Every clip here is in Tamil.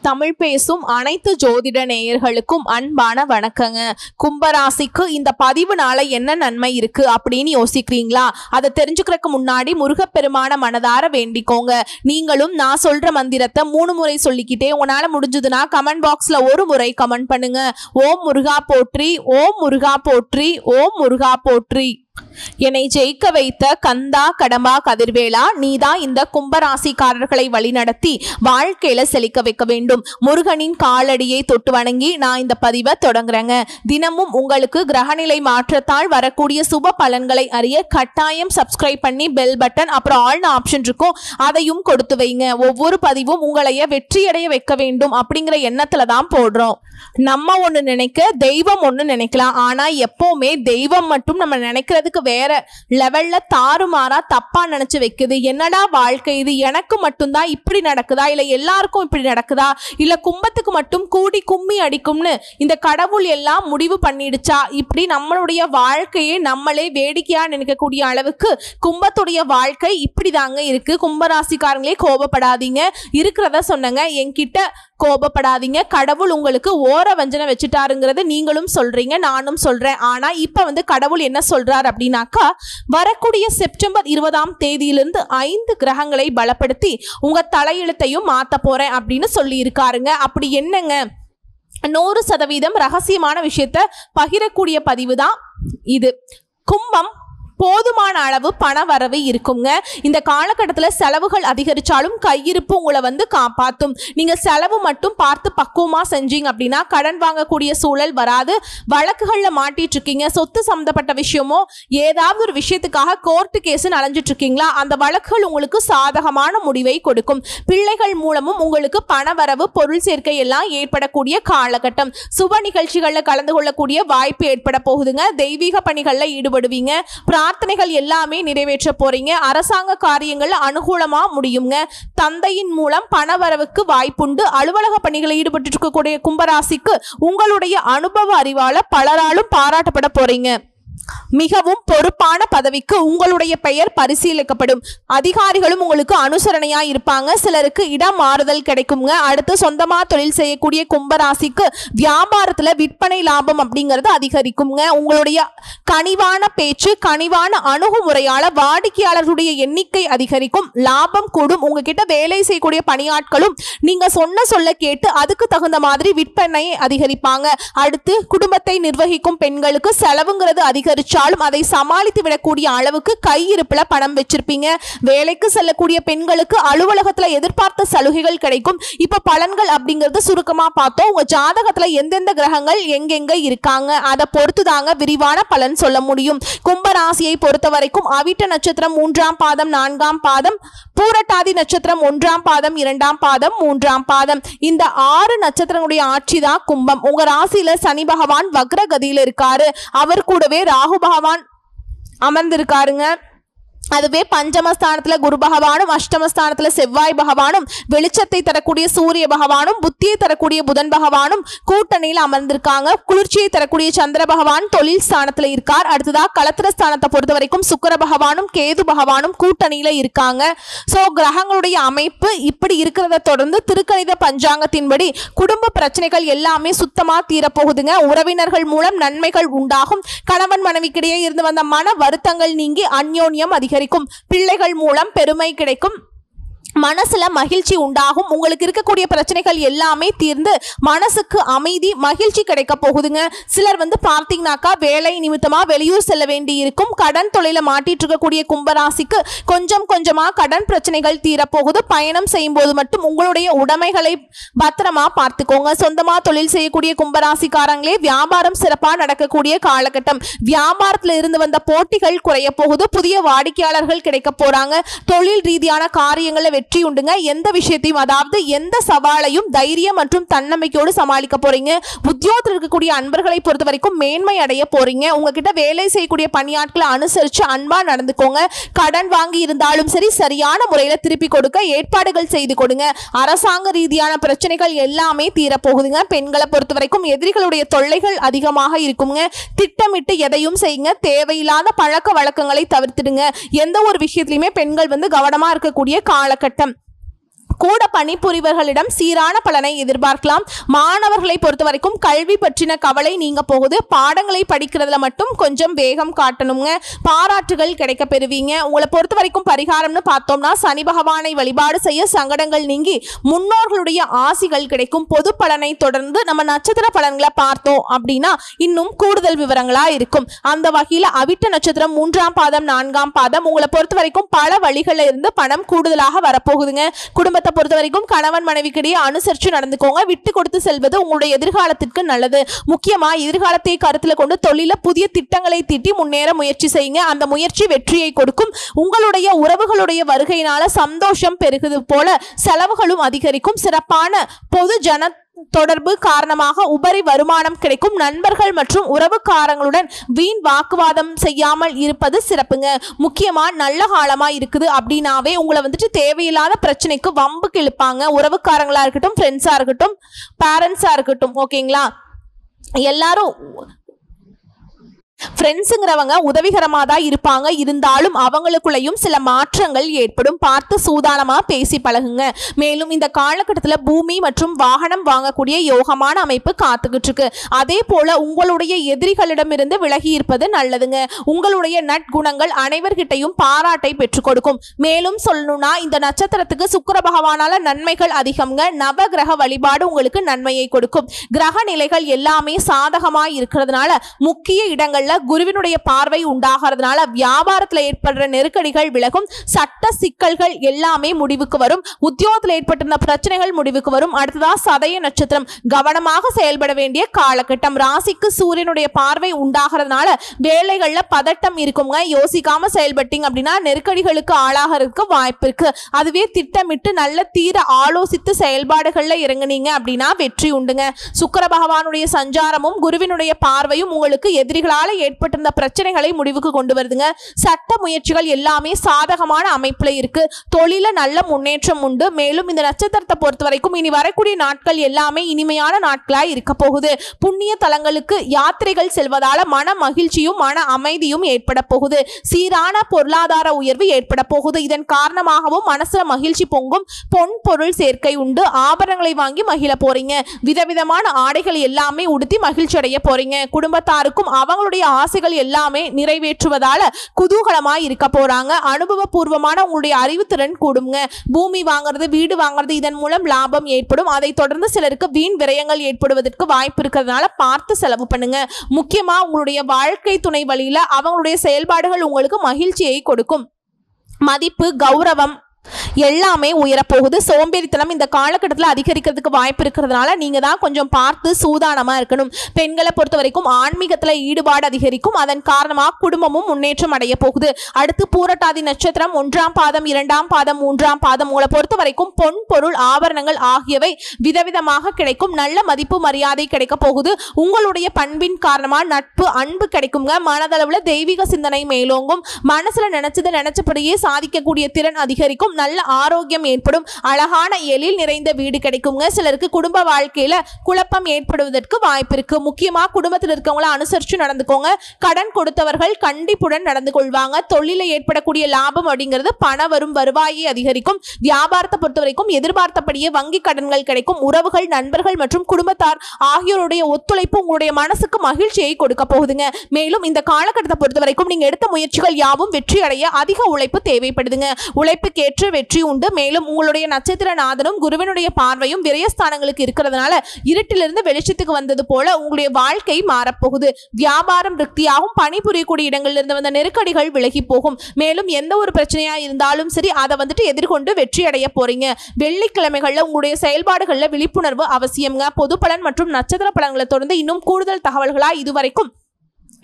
தமிழ் பேசும் அனைத்து ஜோதிட நேயர்களுக்கும் அன்பான வணக்கங்க. கும்பராசிக்கு இந்த பதிவுனால என்ன நன்மை இருக்கு அப்படின்னு யோசிக்கிறீங்களா? அதை தெரிஞ்சுக்கிறதுக்கு முன்னாடி முருகப்பெருமான மனதார வேண்டிக்கோங்க. நீங்களும் நான் சொல்ற மந்திரத்தை 3 முறை சொல்லிக்கிட்டே உங்களால முடிஞ்சதுன்னா கமெண்ட் பாக்ஸ்ல ஒரு முறை கமெண்ட் பண்ணுங்க. ஓம் முருகா போற்றி, ஓம் முருகா போற்றி, ஓம் முருகா போற்றி. என்னை ஜெயிக்க வைத்த கந்தா கடம்பா கதிர்வேலா, நீதான் இந்த கும்பராசிக்காரர்களை வழிநடத்தி வாழ்க்கையில செழிக்க வைக்க வேண்டும். முருகனின் காலடியை தொட்டு வணங்கி நான் இந்த பதிவை தொடங்குறேங்க. தினமும் உங்களுக்கு கிரகநிலை மாற்றத்தால் வரக்கூடிய சுப பலன்களை அறிய கட்டாயம் சப்ஸ்கிரைப் பண்ணி பெல் பட்டன் அப்புறம் ஆல்னு ஆப்ஷன் இருக்கும், அதையும் கொடுத்து வைங்க. ஒவ்வொரு பதிவும் உங்களைய வெற்றியடைய வைக்க வேண்டும் அப்படிங்கிற எண்ணத்துல தான் போடுறோம். நம்ம ஒண்ணு நினைக்க தெய்வம் ஒண்ணு நினைக்கலாம். ஆனா எப்பவுமே தெய்வம் மட்டும் நம்ம நினைக்கிறதுக்கு வேற லெவல்ல தாறுமாறா தப்பா நினைச்சு வைக்குது. என்னடா வாழ்க்கை இது, எனக்கு மட்டும்தான் இப்படி நடக்குதா, இல்ல எல்லாருக்கும் இப்படி நடக்குதா, இல்ல கும்பத்துக்கு மட்டும் கூடி கும்மி அடிக்கும்னு இந்த கடவுள் எல்லாம் முடிவு பண்ணிடுச்சா? இப்படி நம்மளுடைய வாழ்க்கையை நம்மளே வேடிக்கையா நினைக்கக்கூடிய அளவுக்கு கும்பத்துடைய வாழ்க்கை இப்படிதாங்க இருக்கு. கும்பராசிக்காரங்களே கோபப்படாதீங்க, இருக்கிறத சொன்னங்க, என்கிட்ட கோபப்படாதீங்க. கடவுள் உங்களுக்கு ஓர வஞ்சனை வச்சுட்டாருங்கிறது நீங்களும் சொல்றீங்க, நானும் சொல்றேன். ஆனா இப்ப கடவுள் என்ன சொல்றார் அப்படின்னாக்கா, வரக்கூடிய செப்டம்பர் 20ஆம் தேதியிலிருந்து 5 கிரகங்களை பலப்படுத்தி உங்க தலையெழுத்தையும் மாத்த போறேன் அப்படின்னு சொல்லி இருக்காருங்க. அப்படி என்னங்க? 100% ரகசியமான விஷயத்த பகிரக்கூடிய பதிவு தான் இது. கும்பம் போதுமான அளவு பண வரவு இருக்குங்க. இந்த காலகட்டத்தில் செலவுகள் அதிகரிச்சாலும் கையிருப்பு உங்களை காப்பாற்றும். நீங்க செலவு மட்டும் பார்த்து பக்குவமா செஞ்சீங்க அப்படின்னா கடன் வாங்கக்கூடிய சூழல் வராது. வழக்குகள்ல மாட்டிட்டு இருக்கீங்க, சொத்து சம்பந்தப்பட்ட விஷயமோ ஏதாவது ஒரு விஷயத்துக்காக கோர்ட்டு கேஸ் அலைஞ்சிட்டு இருக்கீங்களா, அந்த வழக்குகள் உங்களுக்கு சாதகமான முடிவை கொடுக்கும். பிள்ளைகள் மூலமும் உங்களுக்கு பண வரவு, பொருள் சேர்க்கை எல்லாம் ஏற்படக்கூடிய காலகட்டம். சுப நிகழ்ச்சிகள்ல கலந்து கொள்ளக்கூடிய வாய்ப்பு ஏற்பட போகுதுங்க. தெய்வீக பணிகள்ல ஈடுபடுவீங்க. பிரார்த்தனைகள் எல்லாமே நிறைவேற்ற போறீங்க. அரசாங்க காரியங்கள் அனுகூலமா முடியுங்க. தந்தையின் மூலம் பணவரவுக்கு வாய்ப்புண்டு. அலுவலக பணிகளில் ஈடுபட்டு இருக்கக்கூடிய கும்பராசிக்கு உங்களுடைய அனுபவ அறிவால பலராலும் பாராட்டப்பட போறீங்க. மிகவும் பொறுப்பான பதவிக்கு உங்களுடைய பெயர் பரிசீலிக்கப்படும். அதிகாரிகளும் உங்களுக்கு அனுசரணையா இருப்பாங்க. சிலருக்கு இடம் மாறுதல் கிடைக்குங்க. அடுத்து சொந்தமா தொழில் செய்யக்கூடிய கும்பராசிக்கு வியாபாரத்துல விற்பனை லாபம் அப்படிங்கிறது அதிகரிக்குங்க. உங்களுடைய கனிவான பேச்சு, கனிவான அணுகுமுறையால வாடிக்கையாளர்களுடைய எண்ணிக்கை அதிகரிக்கும், லாபம் கூடும். உங்ககிட்ட வேலை செய்யக்கூடிய பணியாட்களும் நீங்க சொல்ல கேட்டு அதுக்கு தகுந்த மாதிரி விற்பனை அதிகரிப்பாங்க. அடுத்து குடும்பத்தை நிர்வகிக்கும் பெண்களுக்கு செலவுங்கிறது அதிகரிச்சாலும் அதை சமாளித்து விடக்கூடிய அளவுக்கு கையிருப்புல பணம் வச்சிருப்பீங்க. வேலைக்கு செல்லக்கூடிய பெண்களுக்கு அலுவலகத்துல எதிர்பார்த்த சலுகைகள் கிடைக்கும். இப்ப பலன்கள் அப்படிங்கிறது சுருக்கமா பார்த்தோம். உங்க ஜாதகத்துல எந்தெந்த கிரகங்கள் எங்கெங்க இருக்காங்க அதை பொறுத்து தாங்க விரிவான பலன் சொல்ல முடியும். கும்பராசியை பொறுத்த வரைக்கும் அவிட்ட நட்சத்திரம் 3ஆம் பாதம் 4ஆம் பாதம், பூரட்டாதி நட்சத்திரம் 1ஆம் பாதம் 2ஆம் பாதம் 3ஆம் பாதம், இந்த 6 நட்சத்திரங்களுடைய ஆட்சி தான் கும்பம். உங்க ராசியில சனி பகவான் வக்ரகதியில இருக்காரு. அவர் கூடவே ராகு பகவான் அமர்ந்திருக்காருங்க. அதுவே பஞ்சமஸ்தானத்துல குரு பகவானும், அஷ்டமஸ்தானத்துல செவ்வாய் பகவானும், வெளிச்சத்தை தரக்கூடிய சூரிய பகவானும், புத்தியை தரக்கூடிய புதன் பகவானும் கூட்டணியில் அமர்ந்திருக்காங்க. குளிர்ச்சியை தரக்கூடிய சந்திர பகவான் தொழில் ஸ்தானத்துல இருக்கார். அடுத்ததா களத்திர ஸ்தானத்தை பொறுத்த வரைக்கும் சுக்கிர பகவானும் கேது பகவானும் கூட்டணியில இருக்காங்க. சோ கிரகங்களுடைய அமைப்பு இப்படி இருக்கிறத தொடர்ந்து திருக்கணித பஞ்சாங்கத்தின்படி குடும்ப பிரச்சனைகள் எல்லாமே சுத்தமா தீரப்போகுதுங்க. உறவினர்கள் மூலம் நன்மைகள் உண்டாகும். கணவன் மனைவிக்கிடையே இருந்து வந்த மன வருத்தங்கள் நீங்கி அந்யோன்யம் அதிகரிக்கும். பிள்ளைகள் மூலம் பெருமை கிடைக்கும். மனசுல மகிழ்ச்சி உண்டாகும். உங்களுக்கு இருக்கக்கூடிய பிரச்சனைகள் எல்லாமே தீர்ந்து மனசுக்கு அமைதி, மகிழ்ச்சி கிடைக்க போகுதுங்க. சிலர் பார்த்தீங்கன்னாக்கா வேலை நிமித்தமா வெளியூர் செல்ல வேண்டி இருக்கும். கடன் தொழில மாட்டிட்டு இருக்கக்கூடிய கும்பராசிக்கு கொஞ்சம் கொஞ்சமா கடன் பிரச்சனைகள் தீரப்போகுது. பயணம் செய்யும் போது மட்டும் உங்களுடைய உடைமைகளை பத்திரமா பார்த்துக்கோங்க. சொந்தமா தொழில் செய்யக்கூடிய கும்பராசிக்காரங்களே வியாபாரம் சிறப்பா நடக்கக்கூடிய காலகட்டம். வியாபாரத்துல இருந்து வந்த போட்டிகள் குறைய போகுது. புதிய வாடிக்கையாளர்கள் கிடைக்க போறாங்க. தொழில் ரீதியான காரியங்களை வெற்றி உண்டுங்க. எந்த விஷயத்தையும், அதாவது எந்த சவாலையும் தைரியம் மற்றும் தன்னம்பிக்கையோடு சமாளிக்க போறீங்க. உத்தியோகத்தில் இருக்கக்கூடிய அன்பர்களை பொறுத்த வரைக்கும் மேன்மை அடைய போறீங்க. உங்ககிட்ட வேலை செய்யக்கூடிய பணியாட்களை அனுசரிச்சு அன்பா நடந்துக்கோங்க. கடன் வாங்கி இருந்தாலும் சரி சரியான முறையில திருப்பி கொடுக்க ஏற்பாடுகள் செய்து கொடுங்க. அரசாங்க ரீதியான பிரச்சனைகள் எல்லாமே தீரப்போகுதுங்க. பெண்களை பொறுத்த வரைக்கும் எதிரிகளுடைய தொல்லைகள் அதிகமாக இருக்குங்க. திட்டமிட்டு எதையும் செய்யுங்க. தேவையில்லாத பழக்க வழக்கங்களை தவிர்த்துடுங்க. எந்த ஒரு விஷயத்திலுமே பெண்கள் கவனமா இருக்கக்கூடிய காலகட்டம். கூட பணிபுரிவர்களிடம் சீரான பலனை எதிர்பார்க்கலாம். மாணவர்களை பொறுத்த வரைக்கும் கல்வி பற்றின கவலை நீங்க போகுது. பாடங்களை படிக்கிறதுல மட்டும் கொஞ்சம் வேகம் காட்டணுங்க. பாராட்டுகள் கிடைக்க பெறுவீங்க. உங்களை பொறுத்த வரைக்கும் பரிகாரம்னு பார்த்தோம்னா சனி பகவானை வழிபாடு செய்ய சங்கடங்கள் நீங்கி முன்னோர்களுடைய ஆசிகள் கிடைக்கும். பொது பலனை தொடர்ந்து நம்ம நட்சத்திர பலன்களை பார்த்தோம் அப்படின்னா இன்னும் கூடுதல் விவரங்களா இருக்கும். அந்த வகையில அவிட்ட நட்சத்திரம் 3ஆம் பாதம் 4ஆம் பாதம் உங்களை பொறுத்த வரைக்கும் பல வழிகளில் இருந்து பணம் கூடுதலாக வரப்போகுதுங்க. குடும்பத்தை பொறுத்த வரைக்கும் கணவன் மனைவிக்கிடையே அனுசரிச்சு நடந்துக்கோங்க. விட்டு கொடுத்து செல்வது உங்களுடைய எதிர்காலத்திற்கு நல்லது. முக்கியமா எதிர்காலத்தை கருத்துல கொண்டு தொழில புதிய திட்டங்களை தீட்டி முன்னேற முயற்சி செய்யுங்க. அந்த முயற்சி வெற்றியை கொடுக்கும். உங்களுடைய உறவுகளுடைய வருகையினால சந்தோஷம் பெருகுது போல செலவுகளும் அதிகரிக்கும். சிறப்பான பொது ஜன தொடர்பு காரணமாக உபரி வருமானம் கிடைக்கும். நண்பர்கள் மற்றும் உறவுக்காரங்களுடன் வீண் வாக்குவாதம் செய்யாமல் இருப்பது சிறப்புங்க. முக்கியமா நல்ல காலமா இருக்குது அப்படின்னாவே உங்களை வந்துட்டு தேவையில்லாத பிரச்சனைக்கு வம்புக்கு இழுப்பாங்க. உறவுக்காரங்களா இருக்கட்டும், ஃப்ரெண்ட்ஸா இருக்கட்டும், பேரண்ட்ஸா இருக்கட்டும். ஓகேங்களா? எல்லாரும் ஃப்ரெண்ட்ஸுங்கிறவங்க உதவிகரமாக தான் இருப்பாங்க. இருந்தாலும் அவங்களுக்குள்ளேயும் சில மாற்றங்கள் ஏற்படும். பார்த்து சூதானமா பேசி பழகுங்க. மேலும் இந்த காலகட்டத்தில் பூமி மற்றும் வாகனம் வாங்கக்கூடிய யோகமான அமைப்பு காத்துக்கிட்டு இருக்கு. அதே போல உங்களுடைய எதிரிகளிடமிருந்து விலகி இருப்பது நல்லதுங்க. உங்களுடைய நற்குணங்கள் அனைவர்கிட்டையும் பாராட்டை பெற்றுக் கொடுக்கும். மேலும் சொல்லணும்னா இந்த நட்சத்திரத்துக்கு சுக்கிர பகவானால நன்மைகள் அதிகம்ங்க. நவ கிரக வழிபாடு உங்களுக்கு நன்மையை கொடுக்கும். கிரக நிலைகள் எல்லாமே சாதகமாய் இருக்கிறதுனால முக்கிய இடங்கள் குருவினுடைய பார்வை உண்டாகிறதுனால வியாபாரத்தில் ஏற்படுற நெருக்கடிகள் விலகும். சட்ட சிக்கல்கள் எல்லாமே முடிவுக்கு வரும். உத்தியோகத்தில் ஏற்பட்டிருந்த பிரச்சனைகள் முடிவுக்கு வரும். அடுத்ததா சதய நட்சத்திரம் கவனமாக செயல்பட வேண்டிய காலகட்டம். ராசிக்கு சூரியனுடைய பார்வை உண்டாகிறதுனால வேலைகள்ல பதட்டம் இருக்குங்க. யோசிக்காம செயல்பட்டீங்க அப்படின்னா நெருக்கடிகளுக்கு ஆளாகிறதுக்கு வாய்ப்பு இருக்கு. அதுவே திட்டமிட்டு நல்ல தீர ஆலோசித்து செயல்பாடுகள்ல இறங்குனீங்க அப்படின்னா வெற்றி உண்டுங்க. சுக்கிர பகவானுடைய சஞ்சாரமும் குருவினுடைய பார்வையும் உங்களுக்கு எதிரிகளால ஏற்பட்டிருந்த பிரச்சனைகளை முடிவுக்கு கொண்டு வருதுங்க. சட்ட முயற்சிகள் எல்லாமே சாதகமான அமைப்புல இருக்கு. தொழில நல்ல முன்னேற்றம் உண்டு. மேலும் இந்த நட்சத்திரத்தை பொறுத்த வரைக்கும் இனி வரக்கூடிய நாட்கள் எல்லாமே இனிமையான நாட்களா இருக்க போகுது. புண்ணிய தலங்களுக்கு யாத்திரைகள் செல்வதால மன மகிழ்ச்சியும் மன அமைதியும் ஏற்பட போகுது. சீரான பொருளாதார உயர்வு ஏற்பட போகுது. இதன் காரணமாகவும் மனசுல மகிழ்ச்சி பொங்கும். பொன் பொருள் சேர்க்கை உண்டு. ஆபரணங்களை வாங்கி மகிழ போறீங்க. விதவிதமான ஆடைகள் எல்லாமே உடுத்தி மகிழ்ச்சி அடைய போறீங்க. குடும்பத்தாருக்கும் அவங்களுடைய ஆசைகள் எல்லாமே நிறைவேற்றுவதால குதூகலமாய் இருக்க போறாங்க. அனுபவபூர்வமான உங்களுடைய அறிவுத்திறன் கூடுங்க. பூமி வாங்குறது, வீடு வாங்குறது, இதன் மூலம் லாபம் ஏற்படும். அதை தொடர்ந்து சிலருக்கு வீண் விரயங்கள் ஏற்படுவதற்கு வாய்ப்பு இருக்கிறதுனால பார்த்து செலவு பண்ணுங்க. முக்கியமா உங்களுடைய வாழ்க்கை துணை வழியில அவங்களுடைய செயல்பாடுகள் உங்களுக்கு மகிழ்ச்சியை கொடுக்கும். மதிப்பு, கௌரவம் எல்லாமே உயரப்போகுது. சோம்பேறித்தனம் இந்த காலகட்டத்தில் அதிகரிக்கிறதுக்கு வாய்ப்பு இருக்கிறதுனால நீங்க தான் கொஞ்சம் பார்த்து சூதானமா இருக்கணும். பெண்களை பொறுத்த வரைக்கும் ஆன்மீகத்துல ஈடுபாடு அதிகரிக்கும். அதன் காரணமாக குடும்பமும் முன்னேற்றம் அடைய போகுது. அடுத்து பூரட்டாதி நட்சத்திரம் 1ஆம் பாதம் 2ஆம் பாதம் 3ஆம் பாதம் உங்களை பொறுத்த வரைக்கும் பொன் பொருள் ஆபரணங்கள் ஆகியவை விதவிதமாக கிடைக்கும். நல்ல மதிப்பு மரியாதை கிடைக்க போகுது. உங்களுடைய பண்பின் காரணமா நட்பு அன்பு கிடைக்குங்க. மனதளவுல தெய்வீக சிந்தனை மேலோங்கும். மனசுல நினைச்சபடியே சாதிக்கக்கூடிய திறன் அதிகரிக்கும். நல்ல ஆரோக்கியம் ஏற்படும். அழகான எழில் நிறைந்த வீடு கிடைக்குங்க. சிலருக்கு குடும்ப வாழ்க்கையில குழப்பம் ஏற்படுவதற்கு வாய்ப்பு இருக்கு. முக்கியமா குடும்பத்தில் இருக்கவங்கள அனுசரிச்சு நடந்துக்கோங்க. கடன் கொடுத்தவர்கள் கண்டிப்புடன் நடந்து கொள்வாங்க. தொழில ஏற்படக்கூடிய லாபம் அப்படிங்கிறது பண வரும் வருவாயை அதிகரிக்கும். வியாபாரத்தை பொறுத்த வரைக்கும் எதிர்பார்த்தபடியே வங்கி கடன்கள் கிடைக்கும். உறவுகள், நண்பர்கள் மற்றும் குடும்பத்தார் ஆகியோருடைய ஒத்துழைப்பு உங்களுடைய மனசுக்கு மகிழ்ச்சியை கொடுக்க போகுதுங்க. மேலும் இந்த காலகட்டத்தை பொறுத்த வரைக்கும் நீங்க எடுத்த முயற்சிகள் யாவும் வெற்றி அடைய அதிக உழைப்பு தேவைப்படுதுங்க. உழைப்புக்கேற்ற வெற்றி உண்டு. மேலும் உங்களுடைய நட்சத்திர நாதனும் குருவினுடைய பார்வையும் விரயஸ்தானங்களுக்கு இருக்கிறதுனால இருட்டிலிருந்து வெளிச்சத்துக்கு வந்தது போல உங்களுடைய வாழ்க்கை மாறப்போகுது. வியாபாரம் விருத்தியாகும். பணிபுரியக்கூடிய இடங்களில் இருந்து வந்த நெருக்கடிகள் விலகி போகும். மேலும் எந்த ஒரு பிரச்சனையா இருந்தாலும் சரி அதை வந்துட்டு எதிர்கொண்டு வெற்றி அடைய போறீங்க. வெள்ளிக்கிழமைகள்ல உங்களுடைய செயல்பாடுகள்ல விழிப்புணர்வு அவசியம்ங்க. பொது பலன் மற்றும் நட்சத்திர பலன்களை தொடர்ந்து இன்னும் கூடுதல் தகவல்களா இதுவரைக்கும்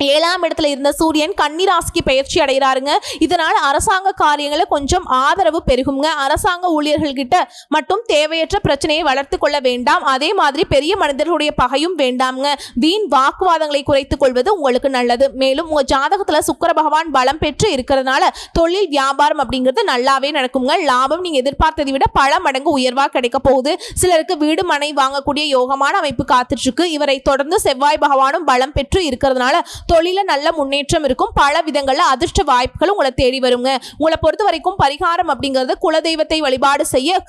7ஆம் இடத்துல இருந்த சூரியன் கன்னி ராசிக்கு பயிற்சி அடைகிறாருங்க. இதனால அரசாங்க காரியங்களை கொஞ்சம் ஆதரவு பெருகுங்க. அரசாங்க ஊழியர்கள் கிட்ட மட்டும் தேவையற்ற பிரச்சனையை வளர்த்து கொள்ள வேண்டாம். அதே மாதிரி பெரிய மனிதர்களுடைய பகையும் வேண்டாம்ங்க. வீண் வாக்குவாதங்களை குறைத்துக் கொள்வது உங்களுக்கு நல்லது. மேலும் உங்க ஜாதகத்துல சுக்கிர பகவான் பலம் பெற்று இருக்கிறதுனால தொழில் வியாபாரம் அப்படிங்கிறது நல்லாவே நடக்குங்க. லாபம் நீங்க எதிர்பார்த்ததை விட பல மடங்கு உயர்வா கிடைக்க போகுது. சிலருக்கு வீடு மனை வாங்கக்கூடிய யோகமான அமைப்பு காத்துட்டு இருக்கு. இவரை தொடர்ந்து செவ்வாய் பகவானும் பலம் பெற்று இருக்கிறதுனால தொழில நல்ல முன்னேற்றம் இருக்கும். பல விதங்கள்ல அதிர்ஷ்ட வாய்ப்புகள் உங்களை தேடி வருங்க. உங்களை பொறுத்த வரைக்கும் பரிகாரம் அப்படிங்கிறது குலதெய்வத்தை வழிபாடு செய்ய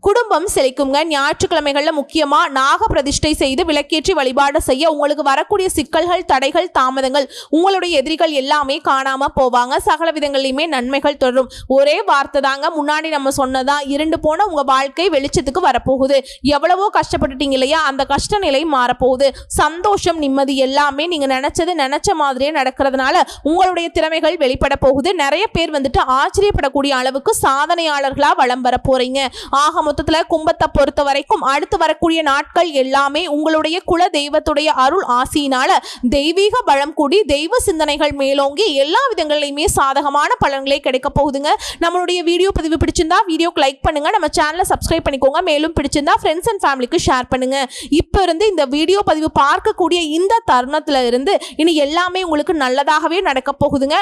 குடும்பம் செழிக்குங்க. ஞாயிற்றுக்கிழமைகள்ல முக்கியமா நாக பிரதிஷ்டை செய்து விளக்கேற்றி வழிபாடு செய்ய உங்களுக்கு வரக்கூடிய சிக்கல்கள், தடைகள், தாமதங்கள், உங்களுடைய எதிரிகள் எல்லாமே காணாம போவாங்க. சகல விதங்களிலுமே நன்மைகள் தொடரும். ஒரே வார்த்தை தாங்க, முன்னாடி நம்ம சொன்னதா, இருண்டு போன உங்க வாழ்க்கை வெளிச்சத்துக்கு வரப்போகுது. எவ்வளவோ கஷ்டப்பட்டுட்டீங்க இல்லையா, அந்த கஷ்ட நிலை மாறப்போகுது. சந்தோஷம், நிம்மதி எல்லாமே நீங்க நினைச்ச மாதிரியே நடக்கிறதுனால உங்களுடைய திறமைகள் வெளிப்பட போகுது. நிறைய பேர் வந்துட்டு ஆச்சரியப்படக்கூடிய அளவுக்கு சாதனையாளர்களா வலம் வர போறீங்க. ஆக மொத்தத்துல கும்பத்தை பொறுத்த வரைக்கும் அடுத்து வரக்கூடிய நாட்கள் எல்லாமே உங்களுடைய குல தெய்வத்துடைய அருள் ஆசியினால தெய்வீக பலம் கூடி தெய்வ சிந்தனைகள் மேலோங்கி எல்லா விதங்களிலுமே சாதகமான பலன்களே கிடைக்க போகுதுங்க. நம்மளுடைய வீடியோ பதிவு பிடிச்சிருந்தா வீடியோக்கு லைக் பண்ணுங்க, நம்ம சேனலை சப்ஸ்கிரைப் பண்ணிக்கோங்க. மேலும் பிடிச்சிருந்தா ஃப்ரெண்ட்ஸ் அண்ட் ஃபேமிலிக்கு ஷேர் பண்ணுங்க. இப்ப இருந்து இந்த வீடியோ பதிவு பார்க்கக்கூடிய இந்த தருணத்துல இருந்து இனி எல்லாமே உங்களுக்கு நல்லதாகவே நடக்க போகுதுங்க.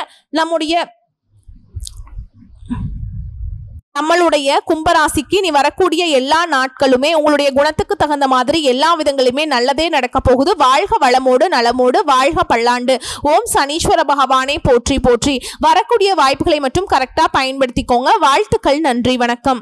நம்மளுடைய கும்பராசிக்கு நீ வரக்கூடிய எல்லா நாட்களுமே உங்களுடைய குணத்துக்கு தகுந்த மாதிரி எல்லா விதங்களுமே நல்லதே நடக்க போகுது. வாழ்க வளமோடு நலமோடு, வாழ்க பல்லாண்டு. ஓம் சனீஸ்வர பகவானை போற்றி போற்றி. வரக்கூடிய வாய்ப்புகளை மட்டும் கரெக்டா பயன்படுத்திக்கோங்க. வாழ்த்துக்கள், நன்றி, வணக்கம்.